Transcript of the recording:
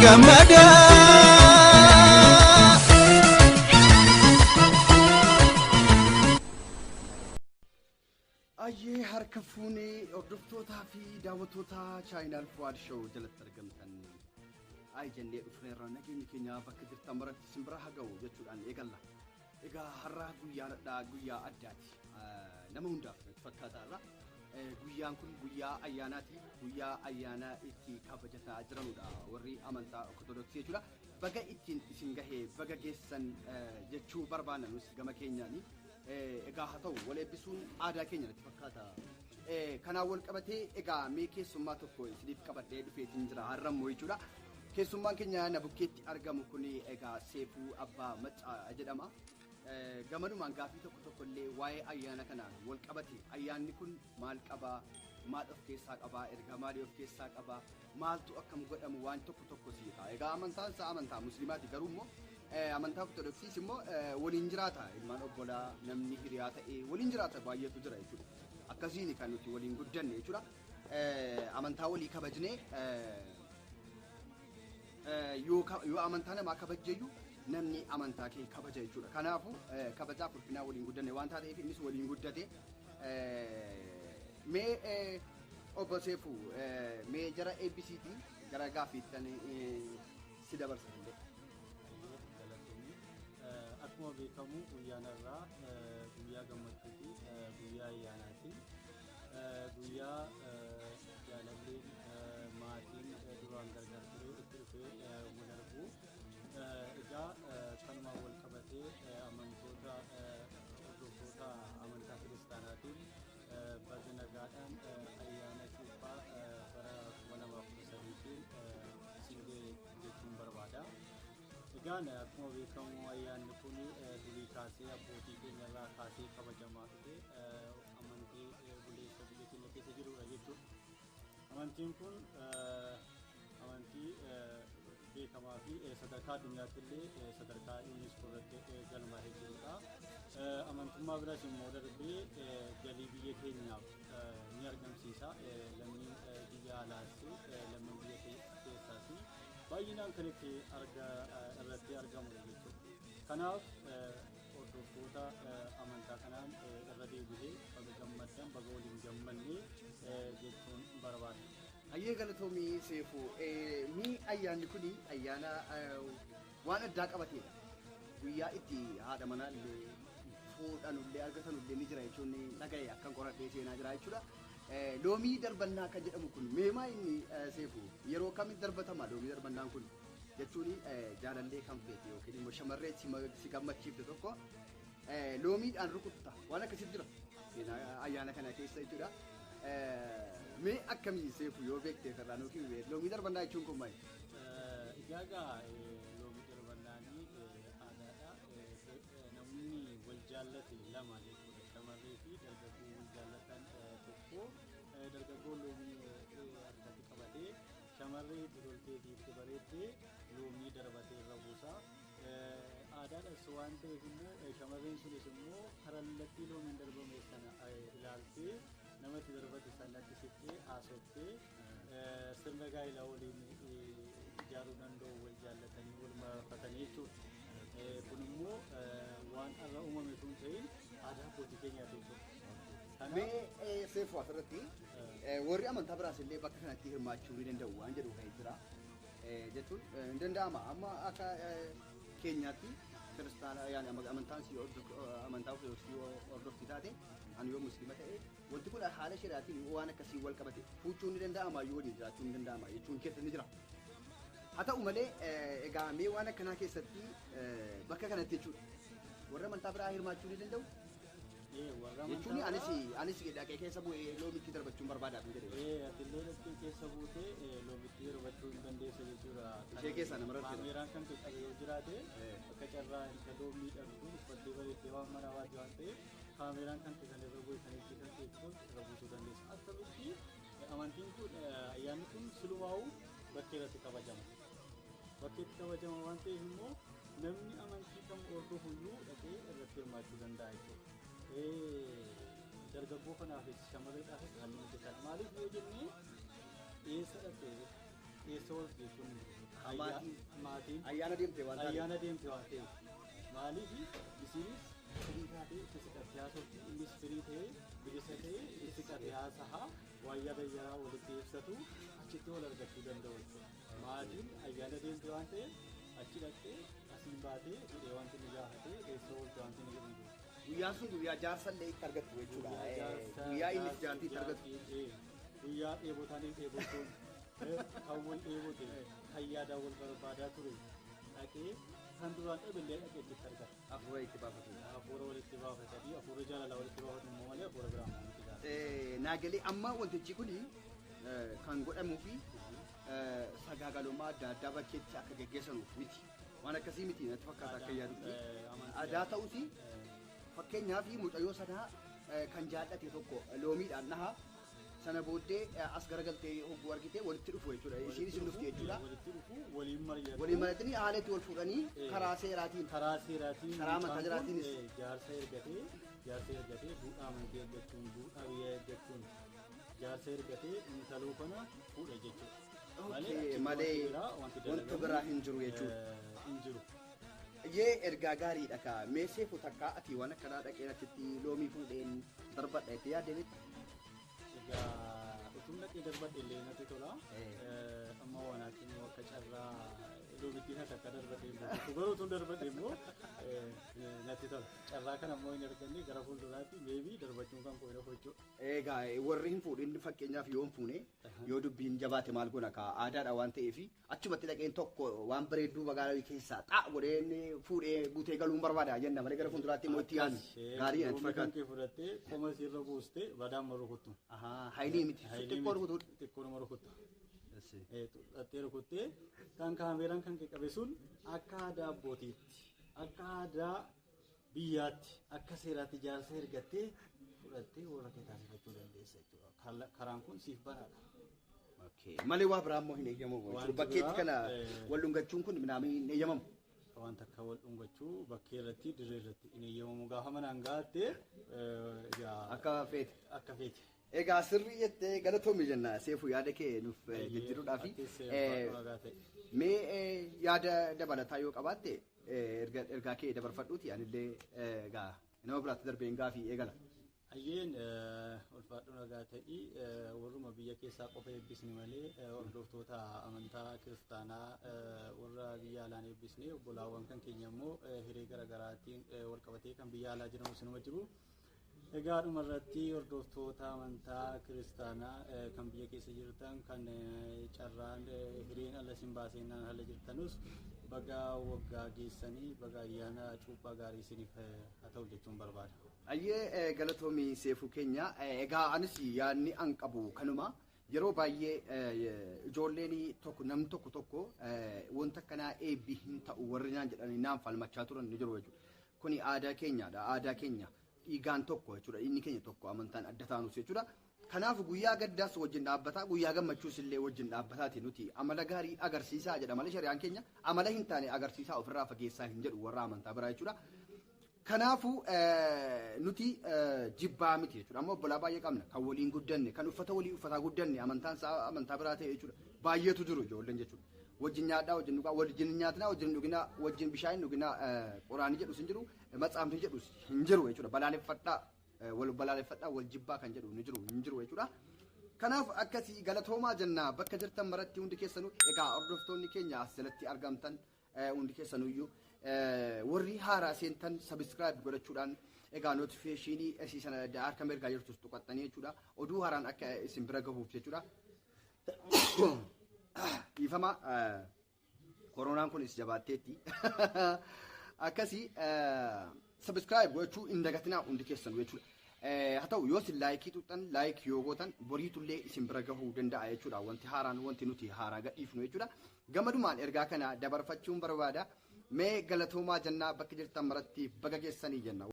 gamada Ayyee harka fuunee hordoftoota fi daawwattoota chaayinaal Fuwaad Show jalatti argamtan ay jennee dhufneerra nageenya keenya bakka jirtan maratti simbira haa ga'u jechuudhaan eegalla. Egaa har'a guyyaa addaati. Nama hundaaf fakkaataadha. Guyyaan kun guyyaa ayyaanaati. Guyyaa ayyaana itti kabajataa jiranudha warri amantaa Ortodoksii jechuudha. Baga ittiin isin gahee baga geessan jechuu barbaanna nus gama keenyaani. Egaa haa ta'u wal eebbisuun aadaa keenya natti fakkaata. Kanaan wal qabatee egaa mee keessummaa tokko isiniif qabadhee dhufeetiin jira har'ammoo jechuudha. Keessummaan keenya na bukkeetti argamu kun egaa Seefuu Abbaa Maccaa jedhama. Gamanumaan gaaffii tokko illee waa'ee ayyaana kanaan wal qabate ayyaanni kun maal qabaa, maal of keessaa qabaa, erga maalii of keessaa qabaa, maaltu akkam godhamu waan tokko siika. Egaa amantaan isaa amantaa musliimaati garuu immoo amantaa Ortodoksiis immoo waliin jiraata. Ilmaan obbolaa namni hiriyaa ta'ee waliin jiraata baay'eetu jira jechuudha. Akkasiin kan nuti waliin guddanne jechuudha. Amantaa walii kabajnee yoo amantaa namaa kabajjeeyyuu namni amantaa kee kabaja jechuudha. Kanaafuu kabajaaf ulfinaa waliin guddanne waan taateef innis waliin guddate. Mee obbo Seefuu mee jara ABCT gara gaaffiittan si dabarsanillee. Akkuma beekamu guyyaanarraa guyyaa gammachuuti, guyyaa ayyaanaati, guyyaa jaalalleen maatiin duraan gargar ture itti dhufee wal argu. Egaa kanumaan wal qabatee amantoota hordoftoota amantaa kiristaanaatiin baga nagaadhaan ayyaana cuuphaa bara 2013tiin isin ga'e jechuun barbaada. Egaan akkuma beekamu ayyaanni kun durii kaasee abbootii keenyarraa kaasee kabajamaa dhufe amantii buleessa biyya keenya keessa jirudha jechuudha. Amantiin kun amantii beekamaa fi sadarkaa addunyaatti illee sadarkaa UNESCO irratti galmaa'ee jirudha. Amantummaa biraas immoo darbee galii biyya keenyaaf ni argamsiisa. Lammiin biyya alaas lammiin biyya keessaas baay'inaan kan itti irratti argamudha jechuudha. Kanaaf hordoftoota amantaa kanaan irra deebisee baga gammaddan baga waliin gammannee jechuun barbaada. Ayyee galatoomii Seefuu mi ayyaanni kun ayyaana waan addaa qabateedha. Guyyaa itti haadha manaa illee fuudhanullee argatanullee ni jira jechuun dhaga'ee akkan qoradhee seenaa jira jechuudha. Loomii darbannaa kan jedhamu kun meemaa inni Seefuu yeroo kamitti darbatama loomii darbannaan kun jechuun jaalallee kan feete yookiin immoo shamarree si gammachiifte tokko loomiidhaan rukutta waan akkasitti jira seenaa ayyaana kana keessa jechuudha. Mee akkamii Seefuu yoo beektee irraa nuuf himi loomii darbannaa jechuun kun maali? Egaa loomii darbannaanii aadaadha. Namni wal jaallate lama jechuudha. Shamarree fi dargaggoo wal jaallatan tokko dargaggoon loomii harkatti qabatee shamarree itti toltee fi itti bareeddee loomii darbatee irra buusa. Aadaadhas waan ta'eef immoo shamarreen sunis immoo karallattii loomiin darbame sana ilaaltee namatti darbate sanatti sittee haasoftee sirna gaa'ilaa waliin ijaaruu danda'u wal jaallatanii wal marfatanii jechuudha. Kun immoo waan irra uumame sun ta'in aadaa abbootii keenyaati jechuudha. Mee Seefuu asirratti warri amantaa biraas illee bakka kanatti hirmaachuu ni danda'u waan jedhu kan jira jechuun hin danda'ama. Amma akka keenyaatti kiristaana yaani amantaan si amantaa Ortodoksii hordoftii taate ani yoo musliima ta'e wanti kun haala shari'aatiin waan akkasii wal qabate fuuchuun ni danda'ama yoo waliin jiraachuu ni danda'ama jechuun keessa ni jira. Haa ta'u malee egaa mee waan akkanaa keessatti bakka kanatti jechuudha warra amantaa biraa hirmaachuu ni danda'u. Jechuun anis dhaqee keessa bu'ee loomitti darbachuun barbaadaa kan jedhe. Atillee dhaqee keessa buutee loomitti darbachuu hin dandeessa jechuudha. Ishee keessaa nama irratti kaameeraan kan qabu yoo jiraate akka carraa isa loomii dhabdu uffattee bareeddee waan mana waati waan ta'eef kaameeraan kan kan irra bu'ee kan itti kan teessuun irra buusuu dandeessa. Akkamitti amantiin kun ayyaanni kun silumaa'u bakkee irratti kabajama. Bakkeetti kabajama waan ta'eef immoo namni amantii kam hordofuyyuu dhaqee irratti hirmaachuu danda'a jechuudha. Dargaggoo kanaafis shamarreedhaafis haalli mijataan maaliif yoo jennee eessa dhaqee eessa wal jechuun maatiin ayyaana deemte waan ta'eef. ayyaana deemte waan ta'eef maaliif isinis firii taatee itti siqattee haasofti innis firii ta'ee bilisa ta'ee itti siqatee haasa'a waayyaa bayyaraa walitti ibsatu achitti wal argachuu danda'u jechuudha. Maatiin ayyaana deemte waan ta'eef achi dhaqxee asiin baatee hidhee wanti ni gaafatee eessa oolte wanti ni jedhamu. Guyyaan sun guyyaa jaarsallee itti argattu jechuudha. Guyyaa innis jaartii itti argattu. Guyyaa dheebotaanii dheebotuun kan wal dheebote kan yaadaan wal barbaadaa ture dhaqee kan duraan dhabillee dhaqee itti argata. Hafuura itti baafatu. Hafuura walitti baafatanii hafuura jaalalaa walitti baafatu immoo malee hafuura biraa miti gaafata. Naagalee amma wantichi kuni kan godhamuu fi sagaagalummaa adda addaa bakkeetti akka geggeessanuuf miti. Waan akkasii miti natti fakkaata akka yaadutti. Aadaa ta'uuti fakkeenyaaf mucayyoo sanaa kan jaallate tokko loomiidhaan dhaha sana booddee as garagaltee hogguu argitee walitti dhufu jechuudha. Ishiin isin dhufti jechuudha. Walitti dhufu waliin mari'atanii haalatti wal fuudhanii karaa seeraatiin karaa mataa jiraatiinis jaarsa ergatee duudhaa amantii ergachuun duudhaa biyya ergachuun jaarsa ergatee intaluu kana fuudha jechuudha. Malee wanti biraa hin jiru jechuudha. Hin jiru. Yee ergaa gaariidha ka meesee futakkaa ati waan akkanaa dhaqeen achitti loomii fuudheen darbadha itti yaadde utun dhaqee darbadhe illee natti tola. Amma waan akkin akka carraa loomittiin akka darbadhe immoo garuu utun darbadhe immoo natti tola. Carraa kana immoo hin arganne gara fuulduraatti meebii darbachuun kan koyina jechuudha. Egaa warri hin fuudhin fakkeenyaaf yoo hin fuune yoo dubbiin jabaate maal godha ka aadaadha waan ta'eef achumatti dhaqeen tokko waan bareedduu magaalaa keessaa xaa godheen fuudhee guutee galuun barbaada jenna malee gara fuulduraatti immoo itti yaadnu gaarii natti fakkaata. Kan fudhattee qoma sirra buustee badaan marukuttu. Hailii miti xiqqoo rukutu. Xiqqoo nama rukuttu. Xaxxee rukuttee kan kaameraan kan qaqqabe sun akka aadaa abbootiitti akka aadaa biyyaatti akka seeraatti jaarsa ergattee fudhattee warra kee taasifachuu dandeessa jechuudha. Karaan kun siif banaadha. Malee waa biraa immoo hin eeyyamamu. Bakkeetti kana wal dhungachuun kun naamni hin eeyyamamu. Wanta akka wal dhungachuu bakkee irratti dirree irratti hin eeyyamamu gaafa manaan gaattee akka feete. Akka feete. Egaa sirrii jettee galatoomi jenna seefuu yaada kee nuuf jijjiiruudhaaf mee yaada dabalataa yoo qabaatte ergaa kee dabarfadhuuti anillee egaa nama biraatti darbeen gaafii eegala. Ayyeen ulfaadhu nagaa ta'ii warruma biyya keessaa qofa eebbisni malee hordoftoota amantaa kiristaanaa warra biyya alaan eebbisnee obbolaawwan kan keenya immoo hiree garaagaraatiin wal qabatee kan biyya alaa jedhamu sinuma jiru. Egaa dhumarratti hordoftoota amantaa kiristaanaa kan biyya keessa jirtan kan carraan hireen ala sin baaseenaan ala jirtanus baga waggaa geessanii baga ayyaana cuuphaa gaarii isiniif haa ta'u jechuun barbaada. Ayyee galatoomi seefuu keenya egaa anis yaadni an qabu kanuma yeroo baay'ee ijoolleen tokko namni tokko wanta akkanaa eebbi hin ta'u warri naan jedhanii naan falmachaa turan ni jiru jechuudha. Kuni aadaa keenyaadha aadaa keenya. Dhiigaan tokko jechuudha inni keenya tokko amantaan adda taanus jechuudha. Kanaaf guyyaa gaddaas wajjin dhaabbataa guyyaa gammachuus illee wajjin dhaabbataati nuti amala gaarii agarsiisaa jedha malee shari'aan keenya amala hin taane agarsiisaa ofirraa fageessaa hin jedhu warra amantaa biraa jechuudha. Kanaafu nuti jibbaa miti jechuudha. Amma obbolaa baay'ee qabna kan waliin guddanne kan uffata walii uffataa guddanne amantaan isaa amantaa biraa ta'e jechuudha. Baay'eetu jiru ijoolleen jechuudha. Wajjin nyaadhaa wajjin dhugaa wajjin nyaatinaa wajjin dhuginaa wajjin bishaan dhuginaa quraanii jedhus hin jiru matsaafni jedhus hin jiru jechuudha. Balaaleffadhaa wal jibbaa kan jedhu hin jiru jechuudha. Kanaaf akkasii galatoomaa jennaa bakka jirtan maratti hundi keessanuu egaa hordoftoonni keenya as jalatti argamtan hundi keessanuyyuu warri haaraa seentan sabiskiraayib godhachuudhaan egaa nootifikeeshinii isii sana harka mirgaa jirtus tuqattanii jechuudha. Oduu haaraan akka isin bira gahuuf jechuudha. Ifama koronaan kunis jabaatteetti akkasii sabiskiraayib gochuu hin dagatinaa hundi keessanuu jechuudha. Haa ta'u yoo isin laayikii tuqxan laayikii yoo gootan boriitullee isin bira gahuu danda'a jechuudha. Wanti haaraan wanti nuti haaraa gadhiifnu jechuudha. Gamadumaan ergaa kana dabarfachuun barbaada. Mee galatoomaa jennaa bakka jirtan maratti baga geessanii jenna.